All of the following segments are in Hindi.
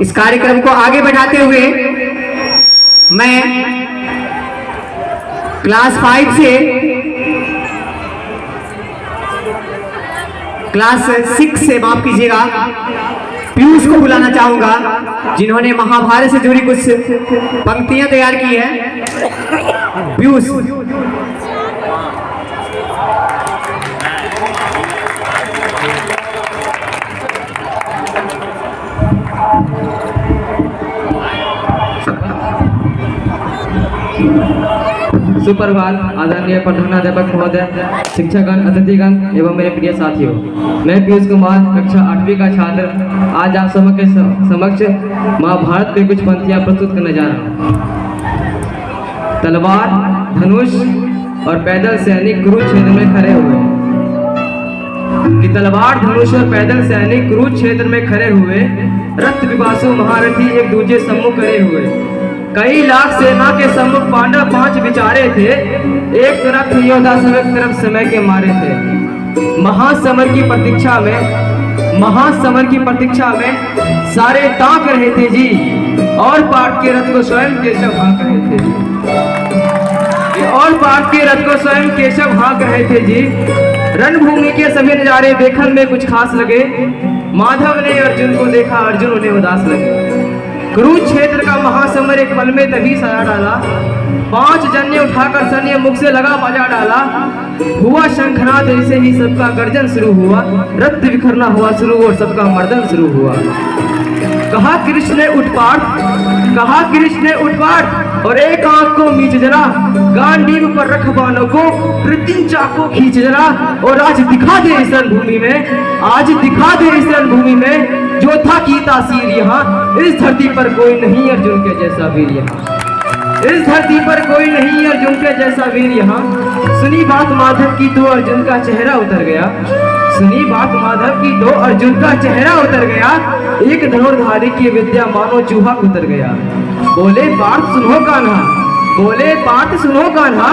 इस कार्यक्रम को आगे बढ़ाते हुए मैं क्लास 5 से क्लास 6 से माफ कीजिएगा पीयूष को बुलाना चाहूंगा, जिन्होंने महाभारत से जुड़ी कुछ पंक्तियां तैयार की है। पीयूष सुप्रभात आदरणीय प्रधानाध्यापक महोदय, शिक्षकगण, अतिथिगण एवं मेरे प्रिय साथियों। मैं पीयूष कुमार कक्षा 8वीं का छात्र आज आप सबके समक्ष महाभारत के कुछ पंक्तियां प्रस्तुत करने जा रहा हूँ। तलवार, धनुष और पैदल सैनिक कुरुक्षेत्र में खड़े हुए कि तलवार, धनुष और पैदल सैनिक कुरुक्षेत्र में खड़े हुए, रक्त पिपासु महारथी एक दूजे सम्मुख खड़े हुए। कई लाख सेना के सम्मुख पांडव 5 विचारे थे, एक तरफ थे योद्धा सब एक तरफ समय के मारे थे। महासमर की प्रतीक्षा में सारे ताक रहे थे जी, और पाठ के रथ को स्वयं केशव हाँक रहे थे जी, और पाठ के रथ को स्वयं केशव हाँक रहे थे जी। रणभूमि के सभी नजारे देखने में कुछ खास लगे, माधव ने अर्जुन को देखा, अर्जुन उन्हें उदास लगे। कुरुक्षेत्र का महासमर एक पल में तभी सजा डाला, 5 जन्य उठाकर सैन्य मुख से लगा बजा डाला। हुआ शंखनाद, ऐसे ही सबका गर्जन शुरू हुआ, रक्त बिखरना हुआ शुरू और सबका मर्दन शुरू हुआ। कहा कृष्ण ने उठपाट और एक आंख को मीच जरा, गांडीव पर रख बाणों को कृत्रिम चाको खींच जरा, और आज दिखा दे इस रणभूमि में, जो था की तासीर यहाँ, इस धरती पर कोई नहीं अर्जुन के जैसा वीर यहाँ, सुनी बात माधव की तो अर्जुन का चेहरा उतर गया, एक धनुर्धारी की विद्या मानो चूहा उतर गया। बोले बात सुनो कान्हा,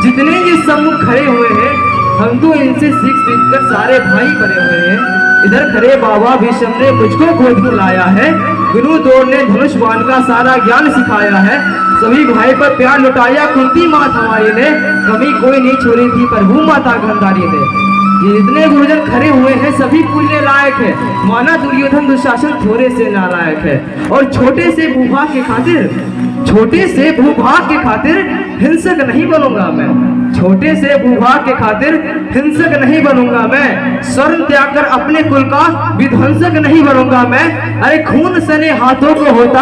जितने ये सम्मुख खड़े हुए हैं, हम तो इनसे सीख कर सारे भाई बने हुए हैं। इधर खड़े बाबा भीष्म ने मुझको गोद खिलाया है, गुरु द्रोण ने धनुष बाण का सारा ज्ञान सिखाया है, सभी भाई पर प्यार लुटाया कुंती माता हमारी ने, कमी कोई नहीं छोड़ी थी प्रभु माता गांधारी ने। ये जितने गुरुजन खड़े हुए हैं सभी पूजने लायक है, माना दुर्योधन दुशासन थोड़े से नालायक है, और छोटे से भूभाग के खातिर हिंसक नहीं बनूंगा मैं, स्वर्ण त्याग कर अपने कुल का विध्वंसक नहीं बनूंगा मैं। अरे खून सने हाथों को होता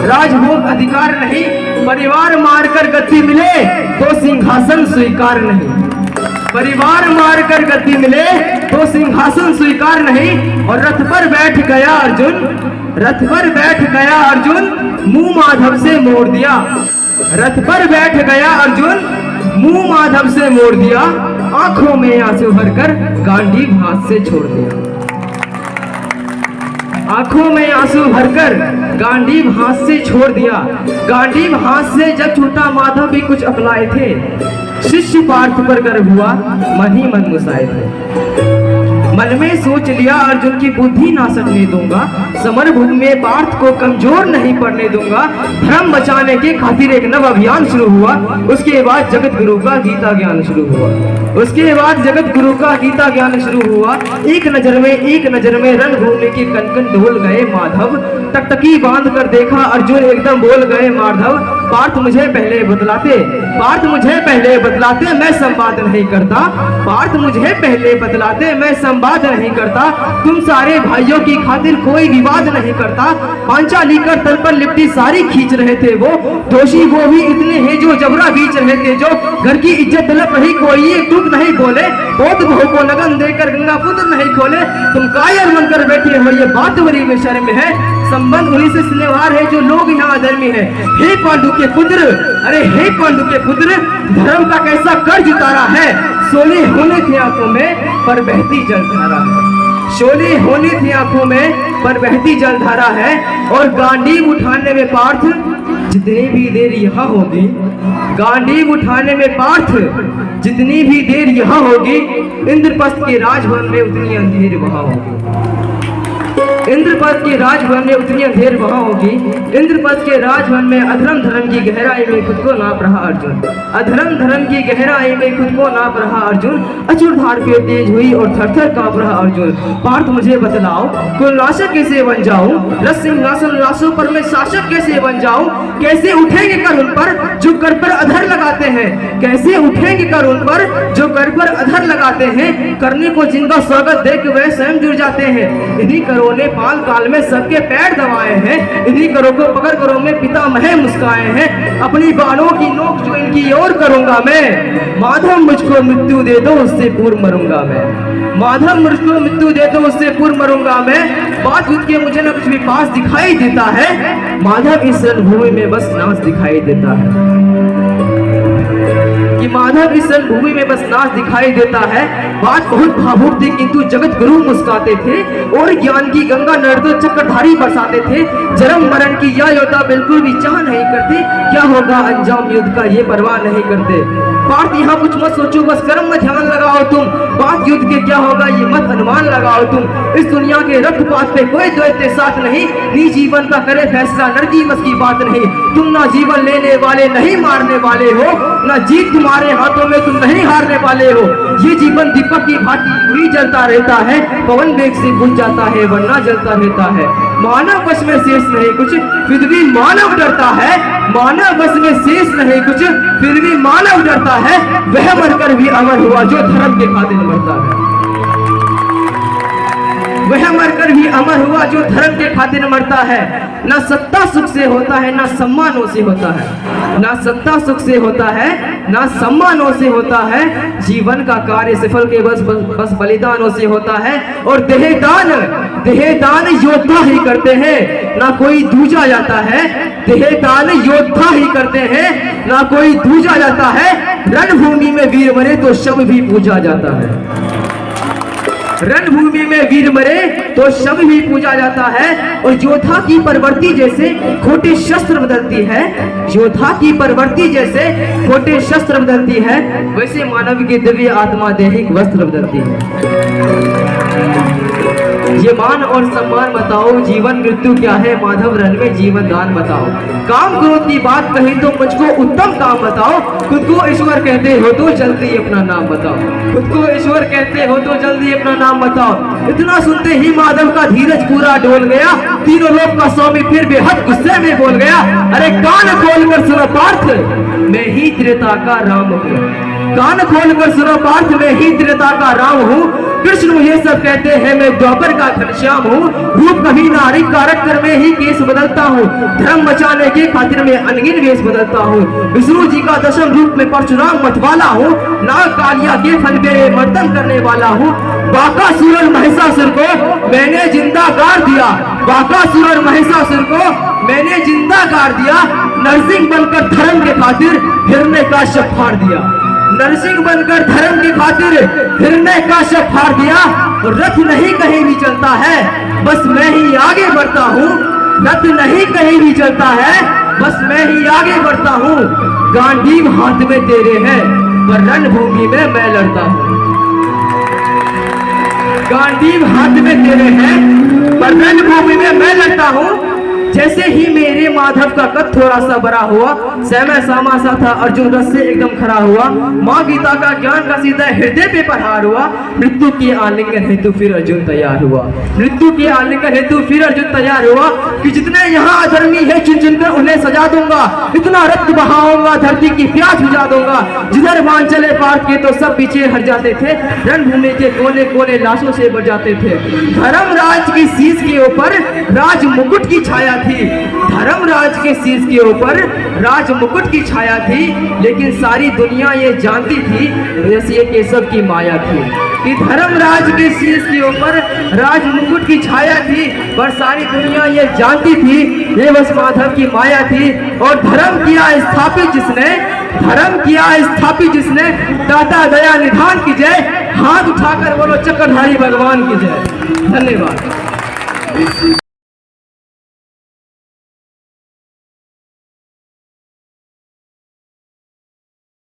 राजभोग अधिकार नहीं, परिवार मारकर गद्दी मिले तो सिंहासन स्वीकार नहीं, और रथ पर बैठ गया अर्जुन, मुंह माधव से मोड़ दिया, आंखों में आंसू भरकर गांडीव हाथ से छोड़ दिया। गांडीव हाथ से जब छूटा माधव भी कुछ अपनाए थे, शिष्य पार्थ पर गर्व हुआ, मन ही मन मुस्कुराए थे। मन में सोच लिया अर्जुन की बुद्धि ना सटने दूंगा, समर भूमि में पार्थ को कमजोर नहीं पड़ने दूंगा। धर्म बचाने के खातिर एक नव अभियान शुरू हुआ, उसके बाद जगत गुरु का गीता ज्ञान शुरू हुआ। एक नजर में रणभूमि की कनकन डोल गए माधव, टकटकी बांध कर देखा अर्जुन एकदम बोल गए माधव। पार्थ मुझे पहले बतलाते मैं संवाद नहीं करता, तुम सारे भाइयों की खातिर कोई विवाद नहीं करता। पांचाली कर तल पर लिपटी सारी खींच रहे थे वो, दोषी वो भी इतने हैं जो जबरा बीच रहे थे, जो घर की इज्जत तलप रही कोई एक टूक नहीं बोले, पोत बहू को लगन देकर गंगा पुत्र नहीं खोले। तुम कायर बनकर बैठे हो, ये बात बड़ी बेशर्म है, संबंध उन्हीं से स्नेहार है जो लोग यहाँ अधर्मी है। हे पांडु के पुत्र, धर्म का कैसा कर्ज उतारा है, सोने होने थे आंखों में पर बहती जलधारा है, और गांडीव उठाने में पार्थ जितनी भी देर यहाँ होगी, इंद्रप्रस्थ के राजभवन में उतनी अंधेर वहां होगी। इंद्रपद के राजभवन में उतनी अंधेर वहां होगी। इंद्रपद के राजभवन में अधर्म धर्म की गहराई में खुद को नाप रहा अर्जुन। अधर्म धर्म की गहराई में खुद को नाप रहा अर्जुन। अचूर धार पे तेज हुई और थर थर कांप रहा अर्जुन। पार्थ मुझे बतलाओ, कुलनाशक कैसे बन जाऊं? रस सिंहासन रासों पर मैं शासक कैसे बन जाऊं? कैसे उठेंगे कर उन पर जो कर पर अधर लगाते हैं? कैसे उठेंगे कर उन पर जो कर पर अधर लगाते हैं? करने को जिनका स्वागत देख वह स्वयं जुड़ जाते हैं। इन्हीं करों ने पाल काल में सबके पैर दबाए हैं। इन्हीं करों को पकड़ करों में पितामह मुस्काए हैं। अपनी बाणों की नोक जो इनकी ओर करूंगा मैं। माधव मुझको मृत्यु दे दो, उससे पूर्व मरूंगा मैं। माधव मुझको मृत्यु दे दो, उससे पूर्व मरूंगा मैं। बात युद्ध के मुझे न कुछ भी पास दिखाई देता है। माधव इस रणभूमि में बस नाच दिखाई देता है कि माधव इस रणभूमि में बस नाच दिखाई देता है। बात बहुत भावुक थी किंतु जगत गुरु मुस्काते थे और ज्ञान की गंगा नर्दो चक्रधारी बरसाते थे। जन्म मरण की यह योद्धा बिल्कुल भी चाह नहीं करते। क्या होगा अंजाम युद्ध का ये परवाह नहीं करते। पार्थ यहाँ कुछ मत सोचो, बस कर्म में ध्यान लगाओ तुम। बात युद्ध के क्या होगा ये मत अनुमान लगाओ तुम। इस दुनिया के रक्तपात पे कोई द्वैत साथ नहीं। नी जीवन का करे फैसला नरकी बस की बात नहीं। तुम ना जीवन लेने वाले नहीं मारने वाले हो, ना जीत तुम्हारे हाथों में तुम नहीं हारने वाले हो। ये जीवन दीपक की भांति वही जलता रहता है। पवन वेग से बुझ जाता है वरना जलता रहता है। मानव वश में शेष नहीं कुछ फिर भी मानव डरता है। मानव वश में शेष नहीं कुछ फिर भी मानव डरता है। वह मरकर भी अमर हुआ जो धर्म के खातिर मरता है। वह मरकर भी अमर हुआ जो धर्म के खातिर मरता है। ना सत्ता सुख से होता है ना सम्मानों से होता है। ना सत्ता सुख से होता है ना सम्मानों से होता है। जीवन का कार्य सफल के बस बलिदानों से होता है। और देहदान योद्धा ही करते हैं ना कोई दूजा जाता है। देहदान योद्धा ही करते हैं ना कोई दूजा जाता है। रणभूमि में वीर मरे तो शव भी पूजा जाता है। रणभूमि में वीर मरे तो शव भी पूजा जाता है। और योद्धा की प्रवृत्ति जैसे खोटे शस्त्र बदलती है। योद्धा की प्रवृत्ति जैसे खोटे शस्त्र बदलती है वैसे मानव की दिव्य आत्मा दैहिक वस्त्र बदलती है। ये मान और सम्मान बताओ, जीवन मृत्यु क्या है? माधव रण में जीवन दान बताओ। काम क्रोध की बात कही तो मुझको उत्तम काम बताओ। खुद को ईश्वर कहते हो तो जल्दी अपना नाम बताओ। खुद को ईश्वर कहते हो तो जल्दी अपना नाम बताओ। इतना सुनते ही माधव का धीरज पूरा डोल गया। तीनों लोग का स्वामी फिर बेहद गुस्से में बोल गया, अरे कान खोलकर सुनो पार्थ, मैं ही त्रेता का राम हूँ। कान खोलकर सुनो पार्थ, मैं ही त्रेता का राम हूँ। कृष्ण मुझे सब कहते हैं, मैं द्वापर का घनश्याम हूँ। रूप कभी नारी कारक कर में ही केस बदलता हूँ। धर्म बचाने के खातिर में अनगिन वेश बदलता हूँ। विष्णु जी का दशम रूप में परशुराम मतवाला हूँ। नाग कालिया के फन पे मर्दन करने वाला हूँ। बाकासुर और महिषासुर को मैंने जिंदा गाड़ दिया। बाकासुर और महिषासुर को मैंने जिंदा गाड़ दिया। नरसिंह बनकर धर्म के खातिर हिरण्यकाश्यप फाड़ दिया। नरसिंह बनकर धर्म की खातिर हिरण्यकाश्यप फाड़ दिया। रथ नहीं कहीं भी चलता है, बस मैं ही आगे बढ़ता हूँ। रथ नहीं कहीं भी चलता है, बस मैं ही आगे बढ़ता हूँ। गांडीव हाथ में तेरे है पर रणभूमि में मैं लड़ता हूँ। गांडीव हाथ में तेरे हैं पर रणभूमि में मैं लड़ता हूँ। जैसे ही मेरे माधव का कद थोड़ा सा बड़ा हुआ, समय सामा सा था अर्जुन रस से एकदम खड़ा हुआ। माँ गीता का ज्ञान का सीधा हृदय पे प्रहार हुआ। मृत्यु के आलिंगन हेतु फिर अर्जुन तैयार हुआ। मृत्यु के आलिंगन हेतु फिर अर्जुन तैयार हुआ कि जितने यहाँ अधर्मी है चुन चुनकर उन्हें सजा दूंगा। इतना रक्त बहाऊंगा धरती की प्यास बुझा दूंगा। जिधर मान चले पार्थ के तो सब पीछे हट जाते थे। रणभूमि के कोने कोने लाशों से भर जाते थे। धर्मराज की शीश के ऊपर राज मुकुट की छाया थी। धर्मराज के शीश के ऊपर राज मुकुट की छाया थी। लेकिन सारी दुनिया ये जानती थी जैसे ये केशव की माया थी कि धर्मराज के शीश के ऊपर राज मुकुट की छाया थी। पर सारी दुनिया ये जानती थी ये बस माधव की माया थी। और धर्म किया स्थापित जिसने दाता दया निधान की जय। हाथ उठाकर बोलो चक्रधारी भगवान की जय। धन्यवाद।